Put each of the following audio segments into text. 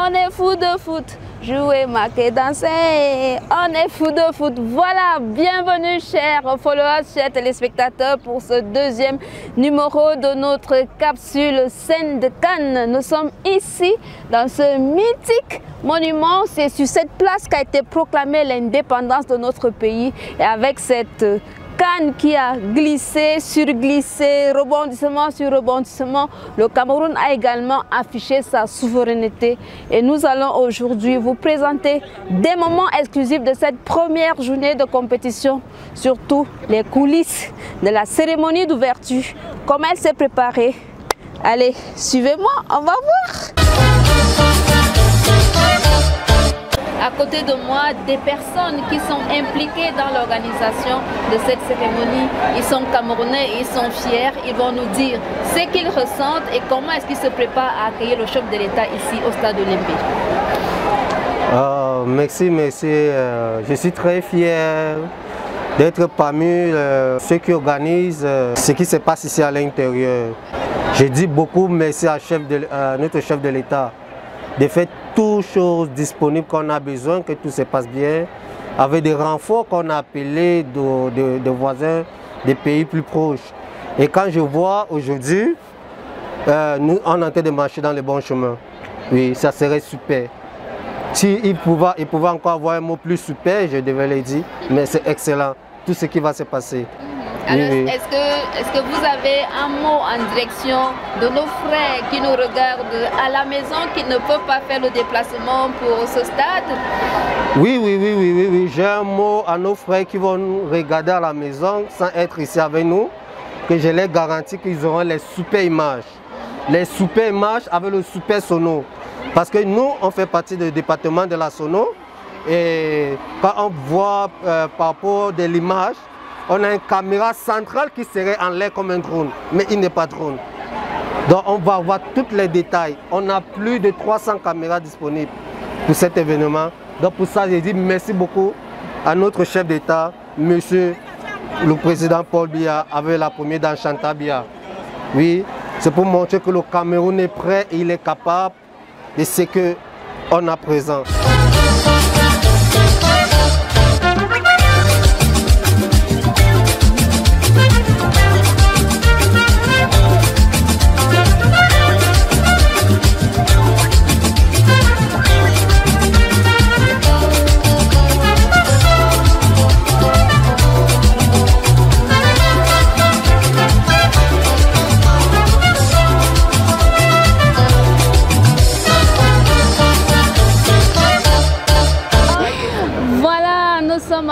On est fou de foot, jouer, marquer, danser. On est fou de foot. Voilà, bienvenue chers followers, chers téléspectateurs pour ce deuxième numéro de notre capsule Scène de Cannes. Nous sommes ici dans ce mythique monument. C'est sur cette place qu'a été proclamée l'indépendance de notre pays. Et avec cette Cannes qui a glissé, surglissé, rebondissement sur rebondissement, le Cameroun a également affiché sa souveraineté. Et nous allons aujourd'hui vous présenter des moments exclusifs de cette première journée de compétition, surtout les coulisses de la cérémonie d'ouverture, comment elle s'est préparée. Allez, suivez-moi, on va voir. À côté de moi, des personnes qui sont impliquées dans l'organisation de cette cérémonie. Ils sont camerounais, ils sont fiers, ils vont nous dire ce qu'ils ressentent et comment est-ce qu'ils se préparent à accueillir le chef de l'État ici au stade olympique. Merci. Je suis très fier d'être parmi ceux qui organisent ce qui se passe ici à l'intérieur. Je dis beaucoup merci à notre chef de l'État de faire toutes choses disponibles qu'on a besoin, que tout se passe bien, avec des renforts qu'on a appelés de voisins des pays plus proches. Et quand je vois aujourd'hui, nous on est en train de marcher dans le bon chemin. Oui, ça serait super. S'il pouvait encore avoir un mot plus super, je devais le dire, mais c'est excellent, tout ce qui va se passer. Alors, oui. Est-ce que vous avez un mot en direction de nos frères qui nous regardent à la maison, qui ne peuvent pas faire le déplacement pour ce stade? Oui. J'ai un mot à nos frères qui vont nous regarder à la maison sans être ici avec nous, que je leur garantis qu'ils auront les super images. Les super images avec le super sono. Parce que nous, on fait partie du département de la sono. Et quand on voit par rapport de l'image, on a une caméra centrale qui serait en l'air comme un drone, mais il n'est pas drone. Donc on va voir tous les détails. On a plus de 300 caméras disponibles pour cet événement. Donc pour ça, je dis merci beaucoup à notre chef d'État, monsieur le président Paul Biya, avec la première dame Chantal Biya. Oui, c'est pour montrer que le Cameroun est prêt et il est capable de ce qu'on a présent.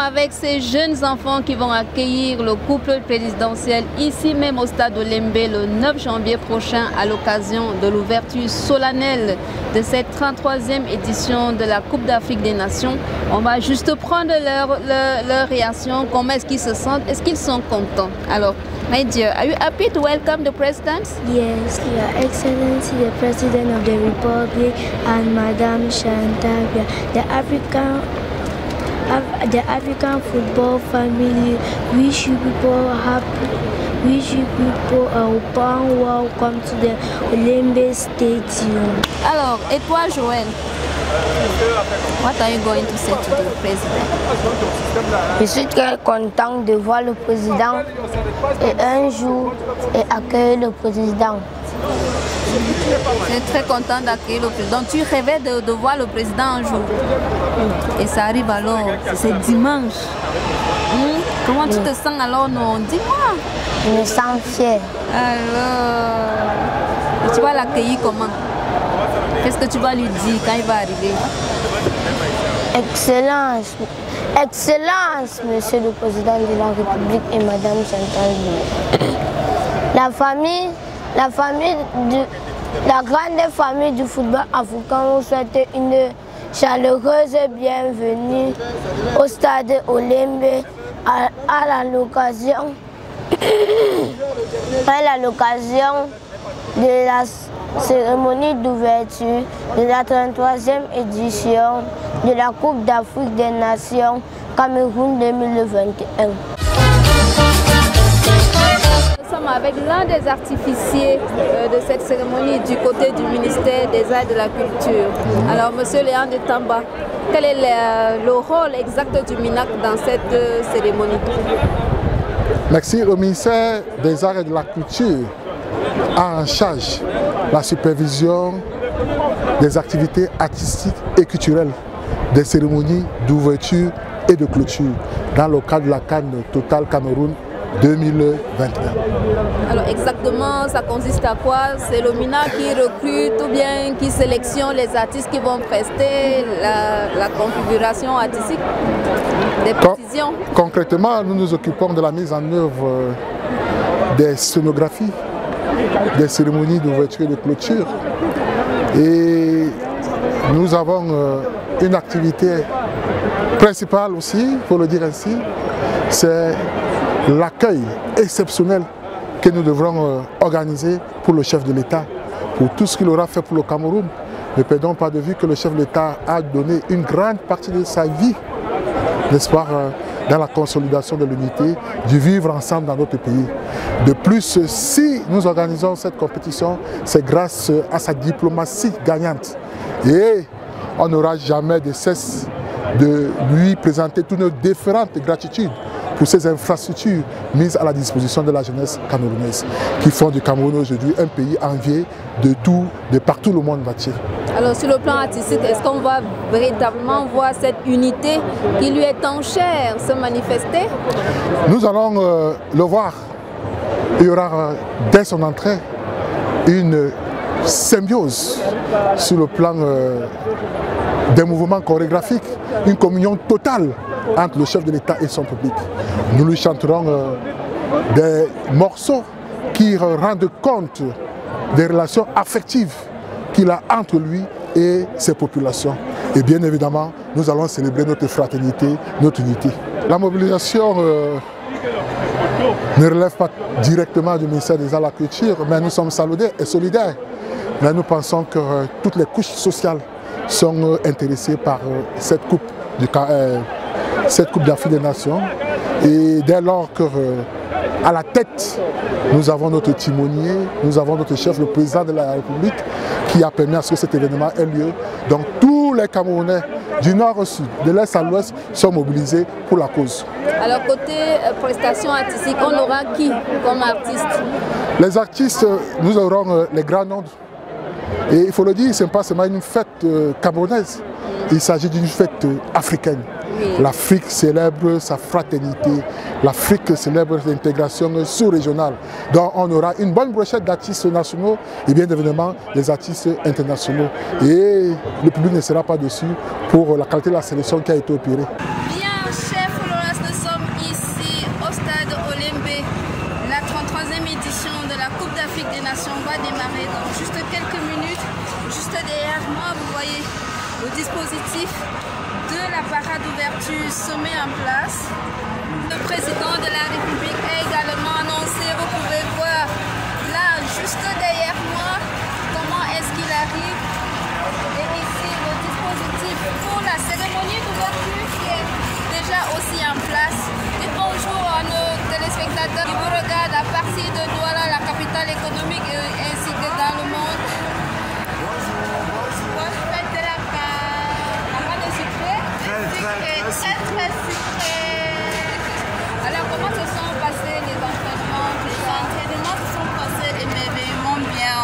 Avec ces jeunes enfants qui vont accueillir le couple présidentiel ici même au stade Olembe le 9 janvier prochain à l'occasion de l'ouverture solennelle de cette 33e édition de la Coupe d'Afrique des Nations. On va juste prendre leur réaction, comment est-ce qu'ils se sentent, est-ce qu'ils sont contents. Alors, my dear, are you happy to welcome the president? Yes, Your Excellency, the President of the Republic and Madame Chantal Biya, the African football family wish you people a warm welcome to the Olembe Stadium. Alors, et toi Joël, what are you going to say to the president? Je suis très content de voir le président et un jour accueillir le président. Je suis très content d'accueillir le président. Tu rêvais de voir le président un jour. Et ça arrive alors, c'est dimanche. Comment tu te sens alors, non? Dis-moi. Je me sens fier. Alors, et tu vas l'accueillir comment? Qu'est-ce que tu vas lui dire quand il va arriver? Excellence, Excellence, Monsieur le Président de la République et Madame Chantal Biya. La grande famille du football africain vous souhaite une chaleureuse bienvenue au stade Olembe à l'occasion de la cérémonie d'ouverture de la 33e édition de la Coupe d'Afrique des Nations Cameroun 2021. avec l'un des artificiers de cette cérémonie du côté du ministère des Arts et de la Culture. Alors, monsieur Léon de Tamba, quel est le rôle exact du MINAC dans cette cérémonie? Merci. Le ministère des Arts et de la Culture a en charge la supervision des activités artistiques et culturelles, des cérémonies d'ouverture et de clôture dans le cadre de la CAN Total Cameroun 2021. Alors exactement, ça consiste à quoi? C'est le MINAC qui recrute ou bien qui sélectionne les artistes qui vont prester la configuration artistique? Des précisions? Concrètement, nous nous occupons de la mise en œuvre des scénographies, des cérémonies d'ouverture et de clôture. Et nous avons une activité principale aussi, pour le dire ainsi, c'est l'accueil exceptionnel que nous devrons organiser pour le chef de l'État, pour tout ce qu'il aura fait pour le Cameroun. Ne perdons pas de vue que le chef de l'État a donné une grande partie de sa vie, n'est-ce pas, dans la consolidation de l'unité, du vivre ensemble dans notre pays. De plus, si nous organisons cette compétition, c'est grâce à sa diplomatie gagnante. Et on n'aura jamais de cesse de lui présenter toutes nos différentes gratitudes pour ces infrastructures mises à la disposition de la jeunesse camerounaise, qui font du Cameroun aujourd'hui un pays envié de partout le monde entier. Alors sur le plan artistique, est-ce qu'on va véritablement voir cette unité qui lui est tant chère se manifester? Nous allons le voir. Il y aura dès son entrée une symbiose sur le plan des mouvements chorégraphiques, une communion totale entre le chef de l'État et son public. Nous lui chanterons des morceaux qui rendent compte des relations affectives qu'il a entre lui et ses populations. Et bien évidemment, nous allons célébrer notre fraternité, notre unité. La mobilisation ne relève pas directement du ministère des Arts et de la Culture, mais nous sommes solidaires. Mais nous pensons que toutes les couches sociales sont intéressées par cette Coupe d'Afrique des Nations. Et dès lors que à la tête, nous avons notre timonier, nous avons notre chef, le président de la République, qui a permis à ce que cet événement ait lieu. Donc tous les Camerounais, du nord au sud, de l'est à l'ouest, sont mobilisés pour la cause. Alors côté prestations artistiques, on aura qui comme artiste? Les artistes, nous aurons les grands noms. Et il faut le dire, ce n'est pas seulement une fête camerounaise, il s'agit d'une fête africaine. L'Afrique célèbre sa fraternité, l'Afrique célèbre l'intégration sous-régionale. Donc on aura une bonne brochette d'artistes nationaux et bien évidemment des artistes internationaux. Et le public ne sera pas dessus pour la qualité de la sélection qui a été opérée. Bien, chef Florence, nous sommes ici au stade Olembe. La 33e édition de la Coupe d'Afrique des Nations va démarrer dans juste quelques minutes. Juste derrière moi, vous voyez le dispositif de la parade d'ouverture se met en place. Le président de la République est également annoncé. Vous pouvez voir là, juste derrière moi, comment est-ce qu'il arrive. Et ici, le dispositif pour la cérémonie d'ouverture qui est déjà aussi en place. Et bonjour à nos téléspectateurs qui vous regardent à partir de Douala, la capitale économique ainsi que dans le monde. Très sucré. Alors comment se sont passés les entraînements? Les entraînements se sont passés émerveillement bien.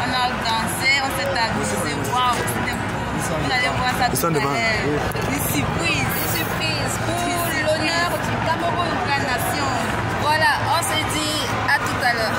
On a dansé, on s'est amusé. Waouh, c'était beau. Vous allez voir ça tout à l'heure. Une surprise pour l'honneur du Cameroun, la nation. Voilà, on se dit à tout à l'heure.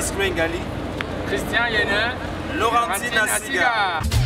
Ismaël Ngali, Christian Yene, Laurentine Asiga.